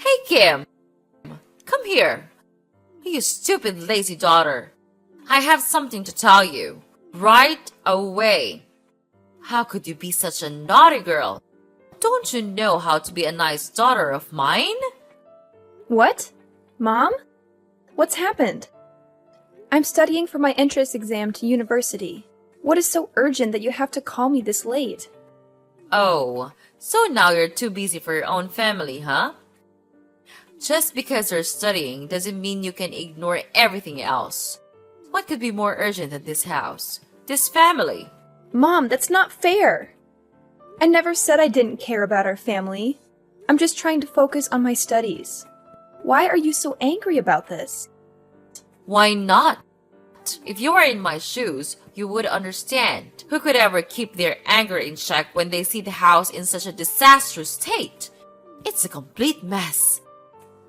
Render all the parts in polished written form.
Hey, Kim, come here. You stupid lazy daughter. I have something to tell you. Right away. How could you be such a naughty girl? Don't you know how to be a nice daughter of mine? What? Mom? What's happened? I'm studying for my entrance exam to university. What is so urgent that you have to call me this late? Oh, so now you're too busy for your own family, huh? Just because you're studying doesn't mean you can ignore everything else. What could be more urgent than this house? This family? Mom, that's not fair. I never said I didn't care about our family. I'm just trying to focus on my studies. Why are you so angry about this? Why not? If you were in my shoes, you would understand. Who could ever keep their anger in check when they see the house in such a disastrous state? It's a complete mess.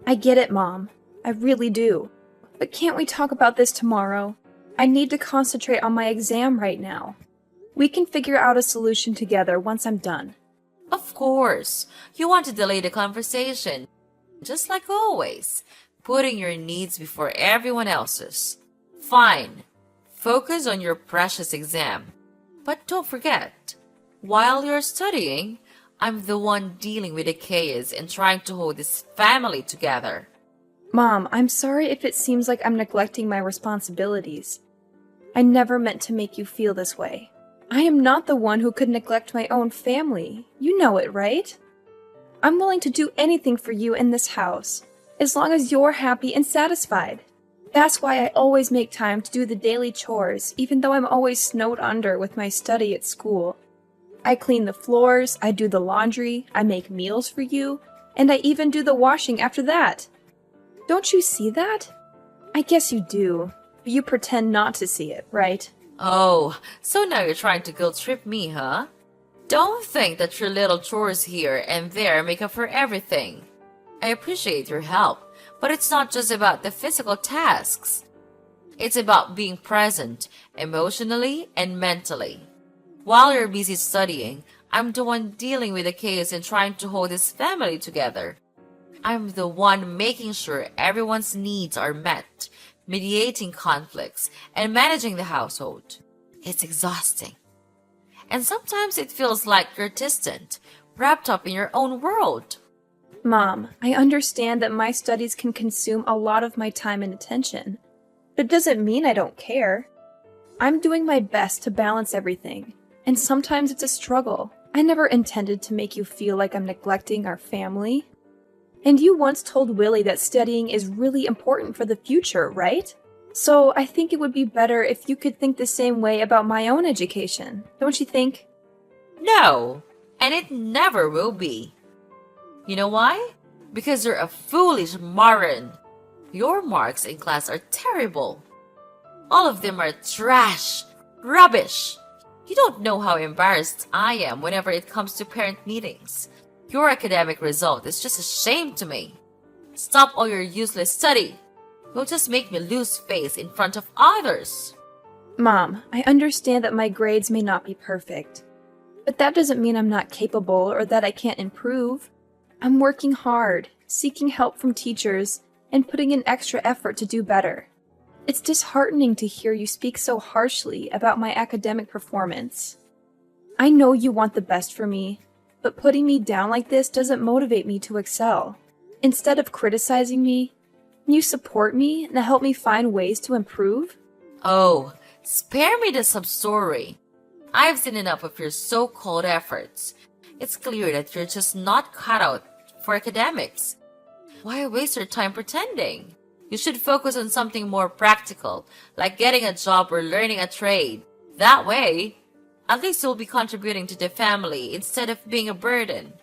I get it, Mom. I really do. But can't we talk about this tomorrow? I need to concentrate on my exam right now. We can figure out a solution together once I'm done. Of course, you want to delay the conversation. Just like always, putting your needs before everyone else's. Fine. Focus on your precious exam. But don't forget, while you're studying, I'm the one dealing with the chaos and trying to hold this family together. Mom, I'm sorry if it seems like I'm neglecting my responsibilities. I never meant to make you feel this way. I am not the one who could neglect my own family. You know it, right? I'm willing to do anything for you in this house, as long as you're happy and satisfied. That's why I always make time to do the daily chores, even though I'm always snowed under with my study at school. I clean the floors, I do the laundry, I make meals for you, and I even do the washing after that. Don't you see that? I guess you do, but you pretend not to see it, right? Oh, so now you're trying to guilt trip me, huh? Don't think that your little chores here and there make up for everything. I appreciate your help, but it's not just about the physical tasks. It's about being present, emotionally and mentally. While you're busy studying, I'm the one dealing with the chaos and trying to hold this family together. I'm the one making sure everyone's needs are met, mediating conflicts, and managing the household. It's exhausting. And sometimes it feels like you're distant, wrapped up in your own world. Mom, I understand that my studies can consume a lot of my time and attention. But it doesn't mean I don't care. I'm doing my best to balance everything, and sometimes it's a struggle. I never intended to make you feel like I'm neglecting our family. And you once told Willie that studying is really important for the future, right? So I think it would be better if you could think the same way about my own education, don't you think? No, and it never will be. You know why? Because you're a foolish moron. Your marks in class are terrible. All of them are trash, rubbish. You don't know how embarrassed I am whenever it comes to parent meetings. Your academic result is just a shame to me. Stop all your useless study. You'll just make me lose face in front of others. Mom, I understand that my grades may not be perfect. But that doesn't mean I'm not capable or that I can't improve. I'm working hard, seeking help from teachers, and putting in extra effort to do better. It's disheartening to hear you speak so harshly about my academic performance. I know you want the best for me, but putting me down like this doesn't motivate me to excel. Instead of criticizing me, can you support me and help me find ways to improve? Oh, spare me the sub-story. I've seen enough of your so-called efforts. It's clear that you're just not cut out for academics. Why waste your time pretending? You should focus on something more practical, like getting a job or learning a trade. That way, at least you'll be contributing to the family instead of being a burden.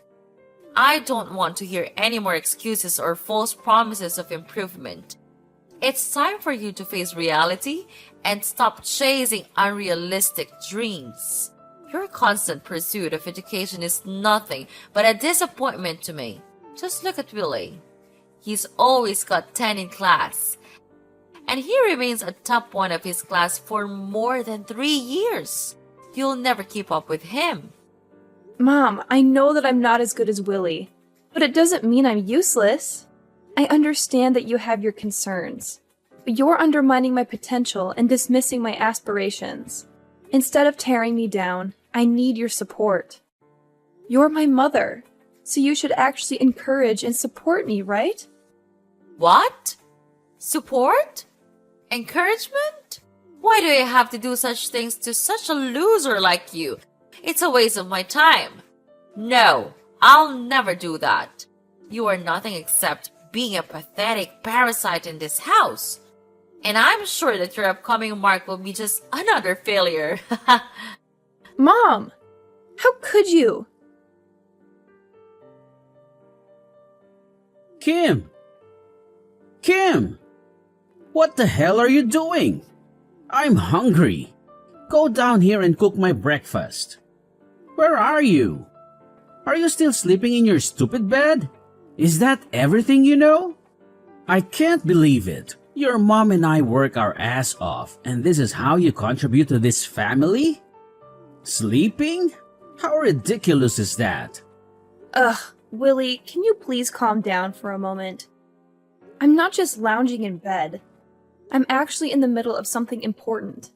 I don't want to hear any more excuses or false promises of improvement. It's time for you to face reality and stop chasing unrealistic dreams. Your constant pursuit of education is nothing but a disappointment to me. Just look at Willie. He's always got 10 in class, and he remains a top one of his class for more than 3 years. You'll never keep up with him. Mom, I know that I'm not as good as Willie, But it doesn't mean I'm useless. I understand that you have your concerns, but you're undermining my potential and dismissing my aspirations. Instead of tearing me down, I need your support. You're my mother, so you should actually encourage and support me, right? What? Support? Encouragement? Why do I have to do such things to such a loser like you? It's a waste of my time. No, I'll never do that. You are nothing except being a pathetic parasite in this house. And I'm sure that your upcoming mark will be just another failure. Mom! How could you? Kim! Kim! What the hell are you doing? I'm hungry. Go down here and cook my breakfast. Where are you? Are you still sleeping in your stupid bed? Is that everything you know? I can't believe it. Your mom and I work our ass off, and this is how you contribute to this family? Sleeping? How ridiculous is that? Ugh, Willie, can you please calm down for a moment? I'm not just lounging in bed. I'm actually in the middle of something important.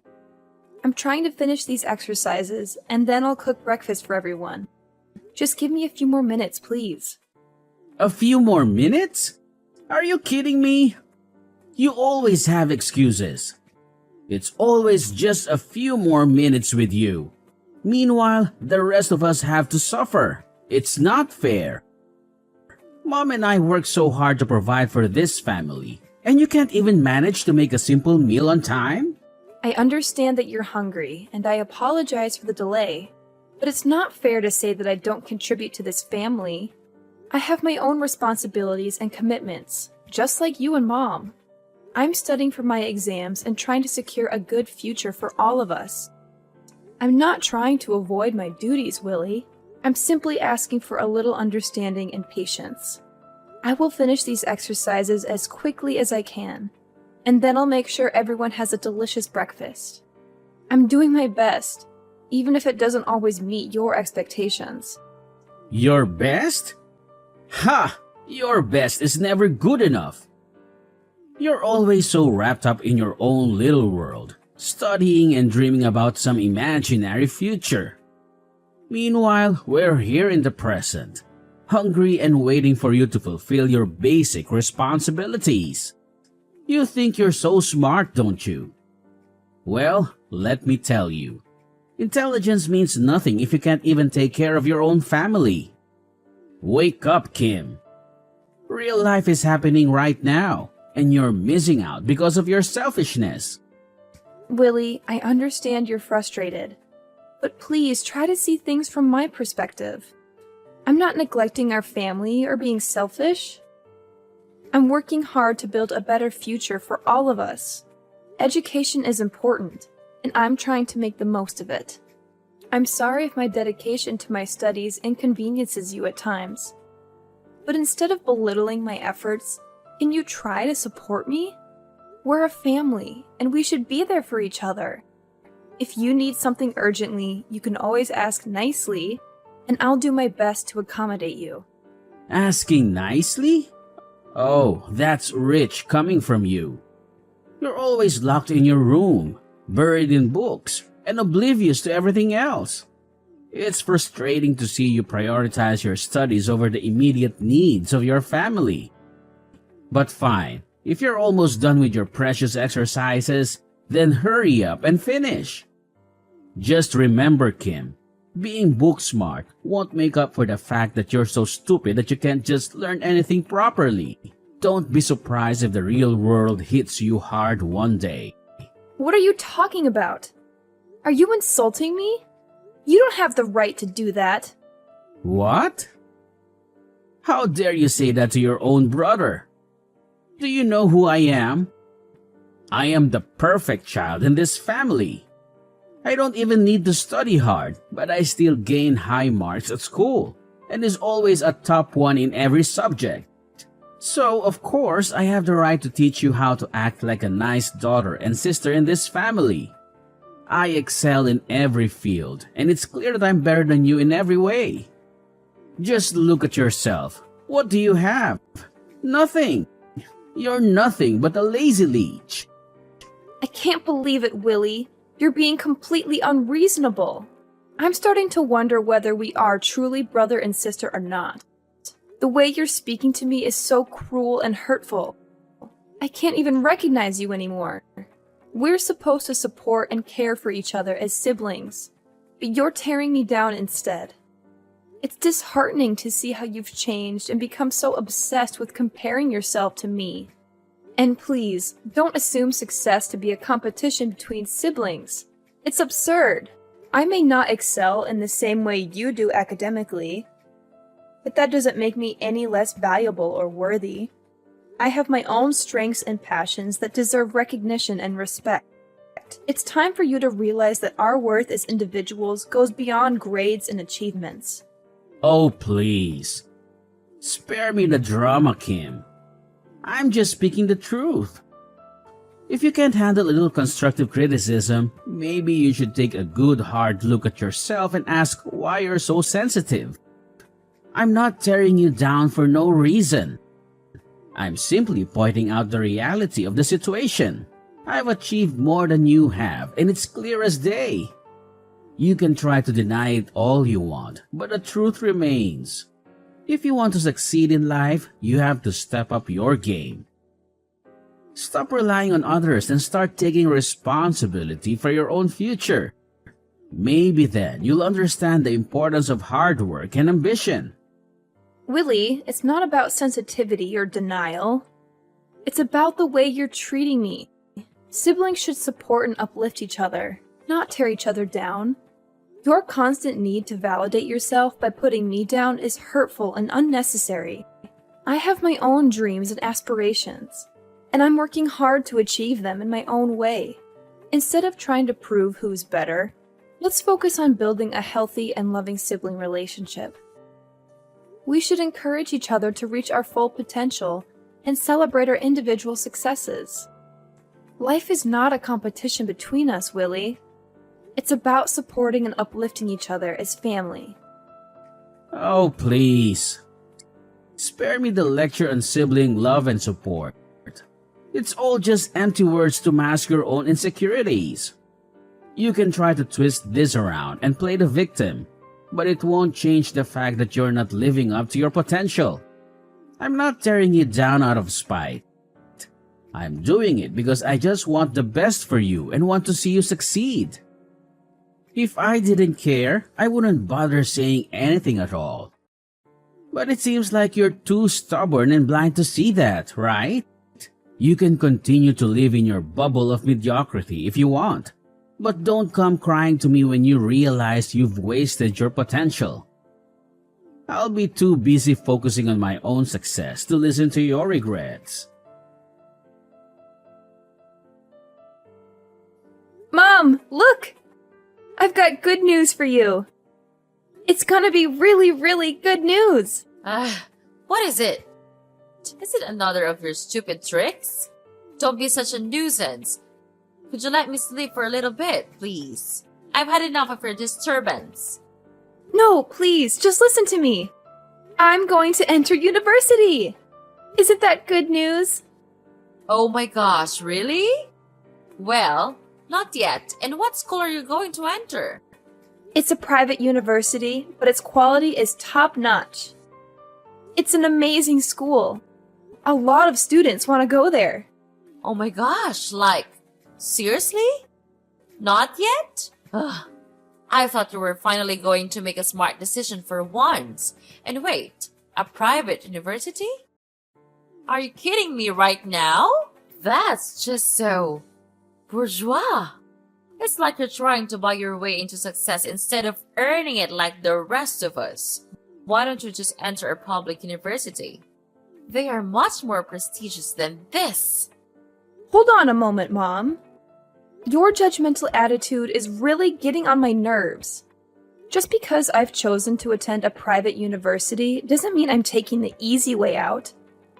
I'm trying to finish these exercises, and then I'll cook breakfast for everyone. Just give me a few more minutes, please. A few more minutes? Are you kidding me? You always have excuses. It's always just a few more minutes with you. Meanwhile, the rest of us have to suffer. It's not fair. Mom and I work so hard to provide for this family, and you can't even manage to make a simple meal on time? I understand that you're hungry, and I apologize for the delay, but it's not fair to say that I don't contribute to this family. I have my own responsibilities and commitments, just like you and Mom. I'm studying for my exams and trying to secure a good future for all of us. I'm not trying to avoid my duties, Willie. I'm simply asking for a little understanding and patience. I will finish these exercises as quickly as I can, and then I'll make sure everyone has a delicious breakfast. I'm doing my best, even if it doesn't always meet your expectations. Your best? Ha! Your best is never good enough. You're always so wrapped up in your own little world, studying and dreaming about some imaginary future. Meanwhile, we're here in the present, hungry and waiting for you to fulfill your basic responsibilities. You think you're so smart, don't you? Well, let me tell you. Intelligence means nothing if you can't even take care of your own family. Wake up, Kim. Real life is happening right now, and you're missing out because of your selfishness. Willie, I understand you're frustrated, but please try to see things from my perspective. I'm not neglecting our family or being selfish. I'm working hard to build a better future for all of us. Education is important, and I'm trying to make the most of it. I'm sorry if my dedication to my studies inconveniences you at times. But instead of belittling my efforts, can you try to support me? We're a family, and we should be there for each other. If you need something urgently, you can always ask nicely, and I'll do my best to accommodate you. Asking nicely? Oh, that's rich coming from you. You're always locked in your room, buried in books, and oblivious to everything else. It's frustrating to see you prioritize your studies over the immediate needs of your family. But fine, if you're almost done with your precious exercises, then hurry up and finish. Just remember, Kim, being book smart won't make up for the fact that you're so stupid that you can't just learn anything properly. Don't be surprised if the real world hits you hard one day. What are you talking about? Are you insulting me? You don't have the right to do that. What? How dare you say that to your own brother? Do you know who I am? I am the perfect child in this family. I don't even need to study hard, but I still gain high marks at school and is always a top one in every subject. So, of course, I have the right to teach you how to act like a nice daughter and sister in this family. I excel in every field, and it's clear that I'm better than you in every way. Just look at yourself. What do you have? Nothing. You're nothing but a lazy leech. I can't believe it, Willie. You're being completely unreasonable. I'm starting to wonder whether we are truly brother and sister or not. The way you're speaking to me is so cruel and hurtful. I can't even recognize you anymore. We're supposed to support and care for each other as siblings, but you're tearing me down instead. It's disheartening to see how you've changed and become so obsessed with comparing yourself to me. And please, don't assume success to be a competition between siblings. It's absurd. I may not excel in the same way you do academically, but that doesn't make me any less valuable or worthy. I have my own strengths and passions that deserve recognition and respect. It's time for you to realize that our worth as individuals goes beyond grades and achievements. Oh, please. Spare me the drama, Kim. I'm just speaking the truth. If you can't handle a little constructive criticism, maybe you should take a good hard look at yourself and ask why you're so sensitive. I'm not tearing you down for no reason. I'm simply pointing out the reality of the situation. I've achieved more than you have, and it's clear as day. You can try to deny it all you want, but the truth remains. If you want to succeed in life, you have to step up your game. Stop relying on others and start taking responsibility for your own future. Maybe then you'll understand the importance of hard work and ambition. Willie, it's not about sensitivity or denial. It's about the way you're treating me. Siblings should support and uplift each other, not tear each other down. Your constant need to validate yourself by putting me down is hurtful and unnecessary. I have my own dreams and aspirations, and I'm working hard to achieve them in my own way. Instead of trying to prove who's better, let's focus on building a healthy and loving sibling relationship. We should encourage each other to reach our full potential and celebrate our individual successes. Life is not a competition between us, Willie. It's about supporting and uplifting each other as family. Oh, please. Spare me the lecture on sibling love and support. It's all just empty words to mask your own insecurities. You can try to twist this around and play the victim, but it won't change the fact that you're not living up to your potential. I'm not tearing you down out of spite. I'm doing it because I just want the best for you and want to see you succeed. If I didn't care, I wouldn't bother saying anything at all. But it seems like you're too stubborn and blind to see that, right? You can continue to live in your bubble of mediocrity if you want, but don't come crying to me when you realize you've wasted your potential. I'll be too busy focusing on my own success to listen to your regrets. Mom, look! I've got good news for you. It's gonna be really, really good news. What is it? Is it another of your stupid tricks? Don't be such a nuisance. Could you let me sleep for a little bit, please? I've had enough of your disturbance. No, please, just listen to me. I'm going to enter university. Isn't that good news? Oh my gosh, really? Well, not yet. And what school are you going to enter? It's a private university, but its quality is top-notch. It's an amazing school. A lot of students want to go there. Oh my gosh, like, seriously? Not yet? Ugh. I thought you were finally going to make a smart decision for once. And wait, a private university? Are you kidding me right now? That's just so bourgeois. It's like you're trying to buy your way into success instead of earning it like the rest of us. Why don't you just enter a public university? They are much more prestigious than this. Hold on a moment, Mom. Your judgmental attitude is really getting on my nerves. Just because I've chosen to attend a private university doesn't mean I'm taking the easy way out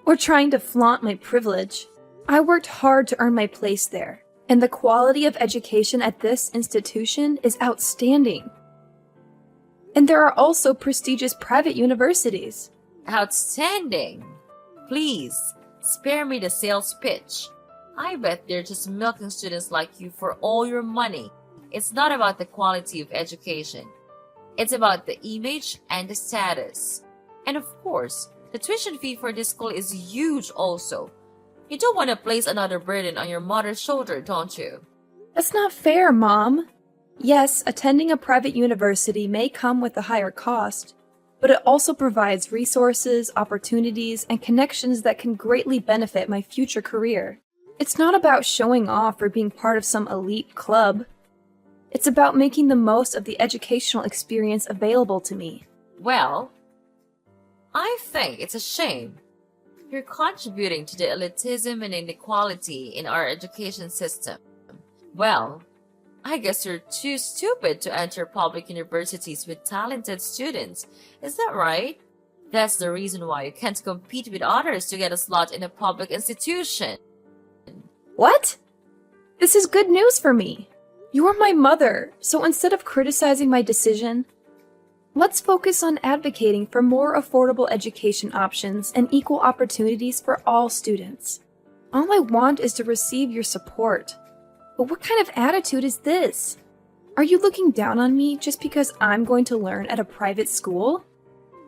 or trying to flaunt my privilege. I worked hard to earn my place there, and the quality of education at this institution is outstanding. And there are also prestigious private universities. Outstanding! Please, spare me the sales pitch. I bet they're just milking students like you for all your money. It's not about the quality of education. It's about the image and the status. And of course, the tuition fee for this school is huge also. You don't want to place another burden on your mother's shoulder, don't you? That's not fair, Mom. Yes, attending a private university may come with a higher cost, but it also provides resources, opportunities, and connections that can greatly benefit my future career. It's not about showing off or being part of some elite club. It's about making the most of the educational experience available to me. Well, I think it's a shame. You're contributing to the elitism and inequality in our education system. Well, I guess you're too stupid to enter public universities with talented students. Is that right? That's the reason why you can't compete with others to get a slot in a public institution. What? This is good news for me. You are my mother, so instead of criticizing my decision, let's focus on advocating for more affordable education options and equal opportunities for all students. All I want is to receive your support. But what kind of attitude is this? Are you looking down on me just because I'm going to learn at a private school?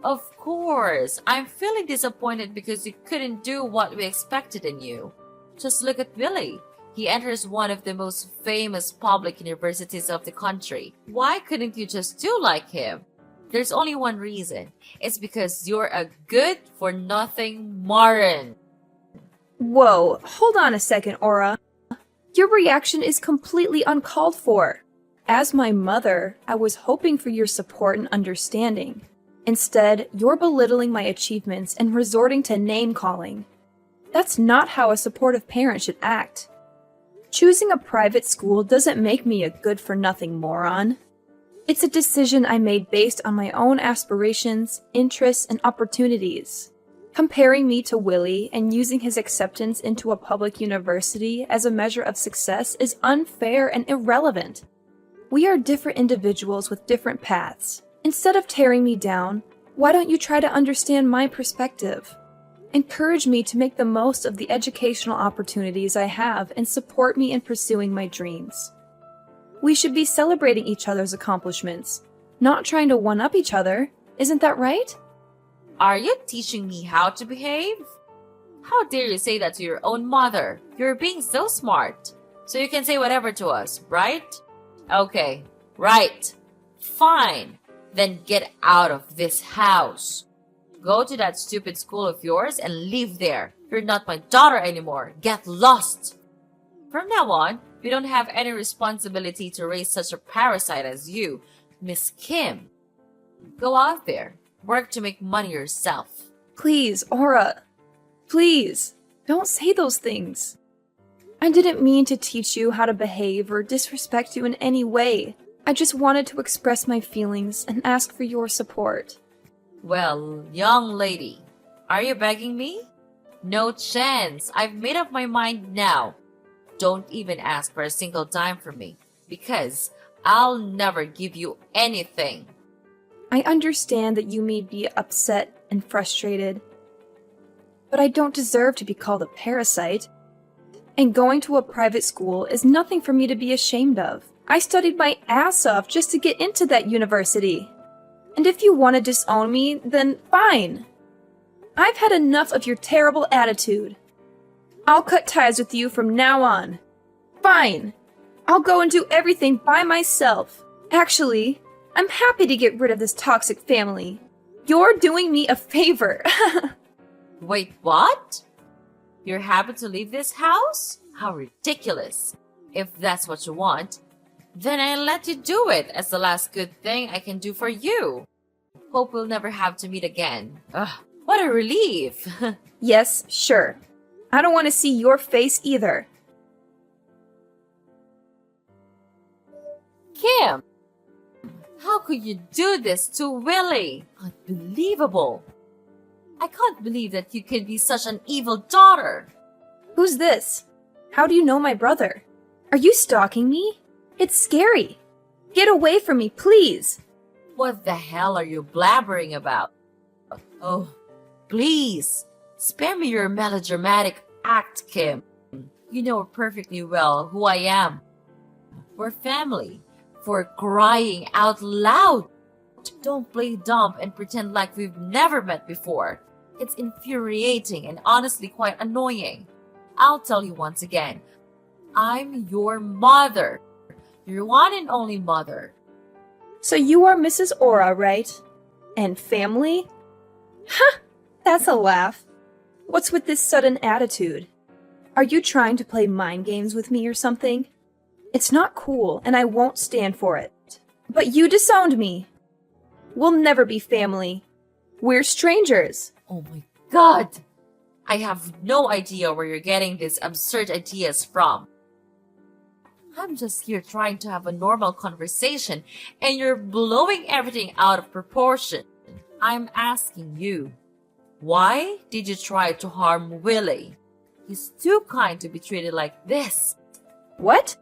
Of course, I'm feeling disappointed because you couldn't do what we expected in you. Just look at Billy. He enters one of the most famous public universities of the country. Why couldn't you just do like him? There's only one reason. It's because you're a good-for-nothing moron. Whoa, hold on a second, Aura. Your reaction is completely uncalled for. As my mother, I was hoping for your support and understanding. Instead, you're belittling my achievements and resorting to name-calling. That's not how a supportive parent should act. Choosing a private school doesn't make me a good-for-nothing moron. It's a decision I made based on my own aspirations, interests, and opportunities. Comparing me to Willie and using his acceptance into a public university as a measure of success is unfair and irrelevant. We are different individuals with different paths. Instead of tearing me down, why don't you try to understand my perspective? Encourage me to make the most of the educational opportunities I have and support me in pursuing my dreams. We should be celebrating each other's accomplishments, not trying to one-up each other. Isn't that right? Are you teaching me how to behave? How dare you say that to your own mother? You're being so smart. So you can say whatever to us, right? Okay, right. Fine. Then get out of this house. Go to that stupid school of yours and live there. You're not my daughter anymore. Get lost. From now on, we don't have any responsibility to raise such a parasite as you, Miss Kim. Go out there. Work to make money yourself. Please, Aura. Please, don't say those things. I didn't mean to teach you how to behave or disrespect you in any way. I just wanted to express my feelings and ask for your support. Well, young lady, are you begging me? No chance. I've made up my mind now. Don't even ask for a single dime from me, because I'll never give you anything. I understand that you may be upset and frustrated, but I don't deserve to be called a parasite. And going to a private school is nothing for me to be ashamed of. I studied my ass off just to get into that university. And if you want to disown me, then fine. I've had enough of your terrible attitude. I'll cut ties with you from now on. Fine. I'll go and do everything by myself. Actually, I'm happy to get rid of this toxic family. You're doing me a favor. Wait, what? You're happy to leave this house? How ridiculous. If that's what you want, then I'll let you do it as the last good thing I can do for you. Hope we'll never have to meet again. Ugh, what a relief. Yes, sure. I don't want to see your face either. Kim, how could you do this to Willie? Unbelievable. I can't believe that you can be such an evil daughter. Who's this? How do you know my brother? Are you stalking me? It's scary. Get away from me, please. What the hell are you blabbering about? Oh, Please, spare me your melodramatic act, Kim. You know perfectly well who I am. We're family. For crying out loud. Don't play dumb and pretend like we've never met before. It's infuriating and honestly quite annoying. I'll tell you once again. I'm your mother. Your one and only mother. So you are Mrs. Aura, right? And family? Ha! That's a laugh. What's with this sudden attitude? Are you trying to play mind games with me or something? It's not cool, and I won't stand for it. But you disowned me. We'll never be family. We're strangers. Oh my god! I have no idea where you're getting these absurd ideas from. I'm just here trying to have a normal conversation, and you're blowing everything out of proportion. I'm asking you, why did you try to harm Willie? He's too kind to be treated like this. What?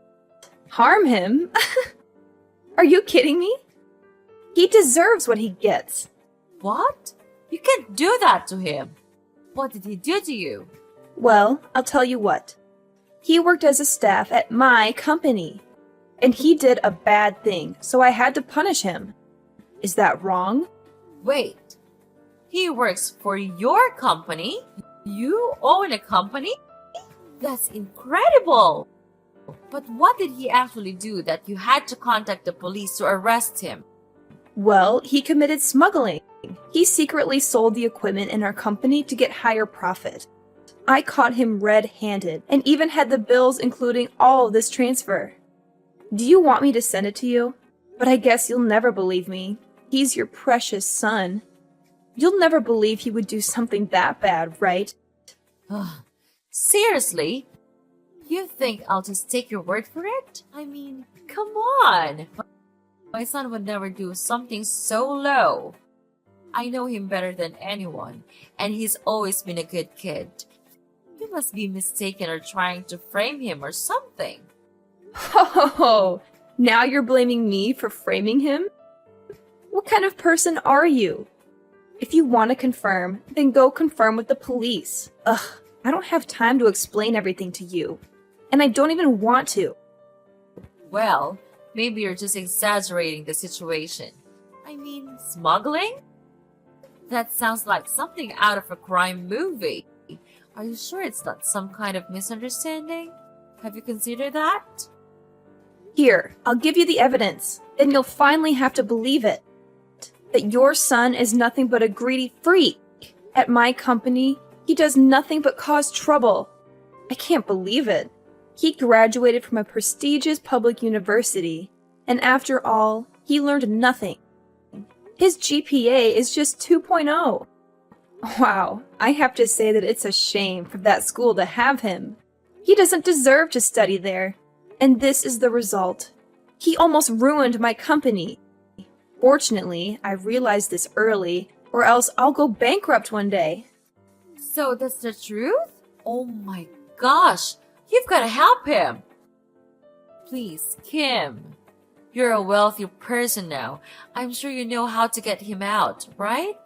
Harm him? Are you kidding me? He deserves what he gets. What? You can't do that to him. What did he do to you? Well, I'll tell you what. He worked as a staff at my company. And he did a bad thing, so I had to punish him. Is that wrong? Wait. He works for your company? You own a company? That's incredible! But what did he actually do that you had to contact the police to arrest him? Well, he committed smuggling. He secretly sold the equipment in our company to get higher profit. I caught him red-handed and even had the bills including all of this transfer. Do you want me to send it to you? But I guess you'll never believe me. He's your precious son. You'll never believe he would do something that bad, right? Seriously? You think I'll just take your word for it? I mean, come on! My son would never do something so low. I know him better than anyone, and he's always been a good kid. You must be mistaken or trying to frame him or something. Oh, now you're blaming me for framing him? What kind of person are you? If you want to confirm, then go confirm with the police. Ugh, I don't have time to explain everything to you. And I don't even want to. Well, maybe you're just exaggerating the situation. I mean, smuggling? That sounds like something out of a crime movie. Are you sure it's not some kind of misunderstanding? Have you considered that? Here, I'll give you the evidence. Then you'll finally have to believe it. That your son is nothing but a greedy freak. At my company, he does nothing but cause trouble. I can't believe it. He graduated from a prestigious public university, and after all, he learned nothing. His GPA is just 2.0. Wow, I have to say that it's a shame for that school to have him. He doesn't deserve to study there, and this is the result. He almost ruined my company. Fortunately, I realized this early, or else I'll go bankrupt one day. So that's the truth? Oh my gosh, you've got to help him. Please, Kim. You're a wealthy person now. I'm sure you know how to get him out, right?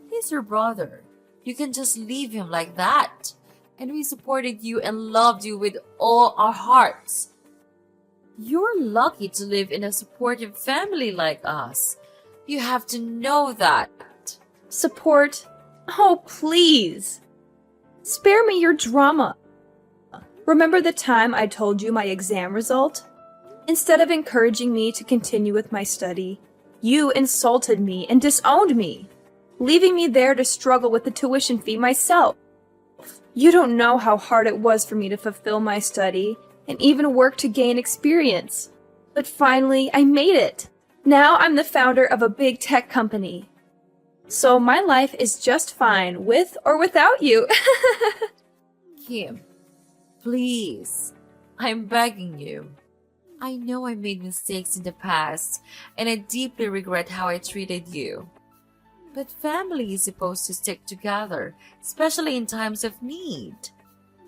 He's your brother. You can just leave him like that. And we supported you and loved you with all our hearts. You're lucky to live in a supportive family like us. You have to know that. Support? Oh, please. Spare me your drama. Remember the time I told you my exam result? Instead of encouraging me to continue with my study, you insulted me and disowned me, leaving me there to struggle with the tuition fee myself. You don't know how hard it was for me to fulfill my study and even work to gain experience. But finally, I made it. Now I'm the founder of a big tech company. So my life is just fine with or without you. Kim, please, I'm begging you. I know I made mistakes in the past, and I deeply regret how I treated you. But family is supposed to stick together, especially in times of need.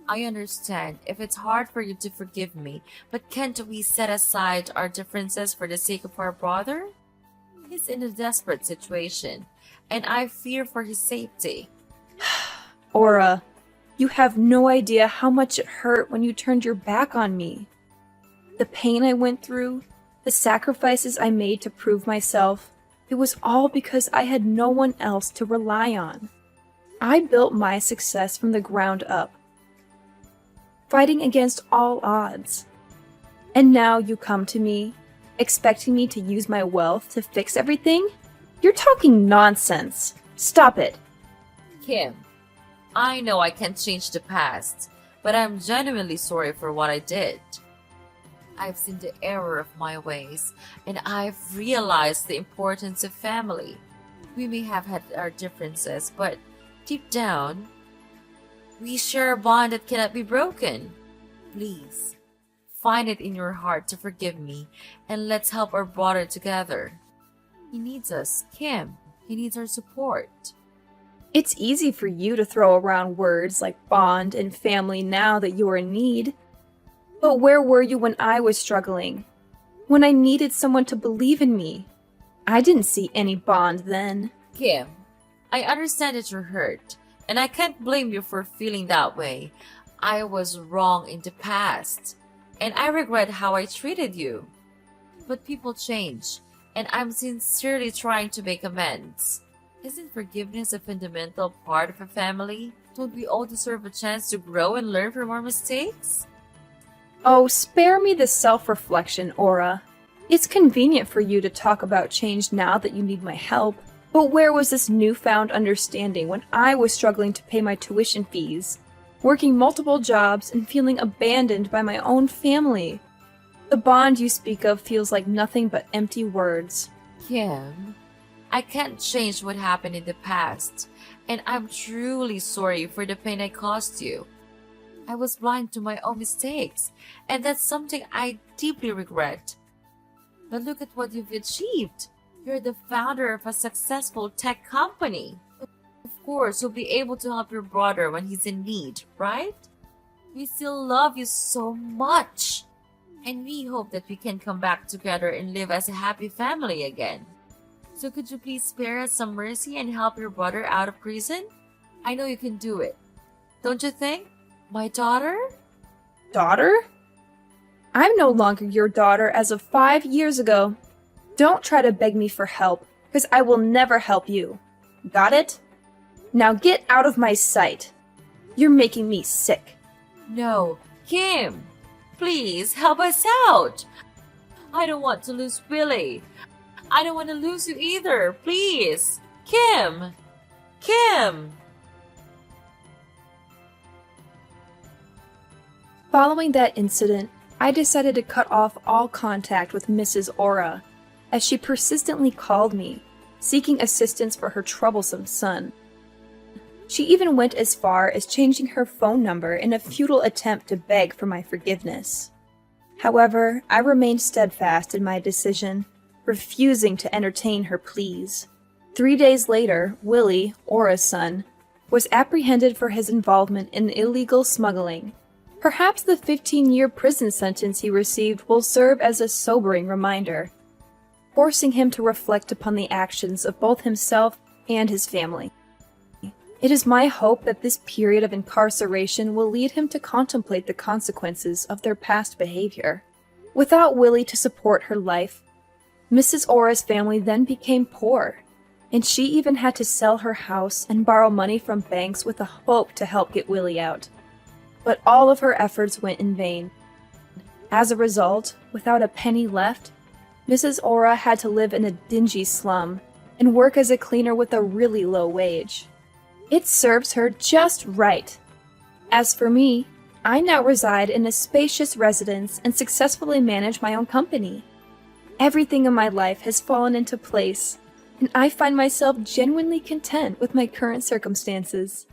I understand if it's hard for you to forgive me, but can't we set aside our differences for the sake of our brother? He's in a desperate situation, and I fear for his safety. Aura, you have no idea how much it hurt when you turned your back on me. The pain I went through, the sacrifices I made to prove myself, it was all because I had no one else to rely on. I built my success from the ground up, fighting against all odds. And now you come to me, expecting me to use my wealth to fix everything? You're talking nonsense. Stop it. Kim, I know I can't change the past, but I'm genuinely sorry for what I did. I've seen the error of my ways, and I've realized the importance of family. We may have had our differences, but deep down, we share a bond that cannot be broken. Please, find it in your heart to forgive me, and let's help our brother together. He needs us, Kim. He needs our support. It's easy for you to throw around words like bond and family now that you're in need. But where were you when I was struggling? When I needed someone to believe in me? I didn't see any bond then. Kim, I understand that you're hurt, and I can't blame you for feeling that way. I was wrong in the past, and I regret how I treated you. But people change, and I'm sincerely trying to make amends. Isn't forgiveness a fundamental part of a family? Don't we all deserve a chance to grow and learn from our mistakes? Oh, spare me the self-reflection, Aura. It's convenient for you to talk about change now that you need my help. But where was this newfound understanding when I was struggling to pay my tuition fees, working multiple jobs, and feeling abandoned by my own family? The bond you speak of feels like nothing but empty words. Kim, I can't change what happened in the past, and I'm truly sorry for the pain I caused you. I was blind to my own mistakes, and that's something I deeply regret. But look at what you've achieved. You're the founder of a successful tech company. Of course, you'll be able to help your brother when he's in need, right? We still love you so much. And we hope that we can come back together and live as a happy family again. So could you please spare us some mercy and help your brother out of prison? I know you can do it. Don't you think? My daughter? Daughter? I'm no longer your daughter as of 5 years ago. Don't try to beg me for help, because I will never help you. Got it? Now get out of my sight. You're making me sick. No, Kim, please help us out. I don't want to lose Billy. I don't want to lose you either. Please, Kim, Kim. Following that incident, I decided to cut off all contact with Mrs. Aura, as she persistently called me, seeking assistance for her troublesome son. She even went as far as changing her phone number in a futile attempt to beg for my forgiveness. However, I remained steadfast in my decision, refusing to entertain her pleas. 3 days later, Willie, Aura's son, was apprehended for his involvement in illegal smuggling. Perhaps the 15-year prison sentence he received will serve as a sobering reminder, forcing him to reflect upon the actions of both himself and his family. It is my hope that this period of incarceration will lead him to contemplate the consequences of their past behavior. Without Willie to support her life, Mrs. Aura's family then became poor, and she even had to sell her house and borrow money from banks with the hope to help get Willie out. But all of her efforts went in vain. As a result, without a penny left, Mrs. Aura had to live in a dingy slum and work as a cleaner with a really low wage. It serves her just right. As for me, I now reside in a spacious residence and successfully manage my own company. Everything in my life has fallen into place, and I find myself genuinely content with my current circumstances.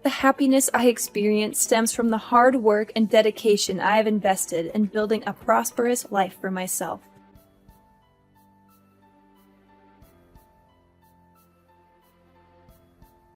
The happiness I experience stems from the hard work and dedication I have invested in building a prosperous life for myself.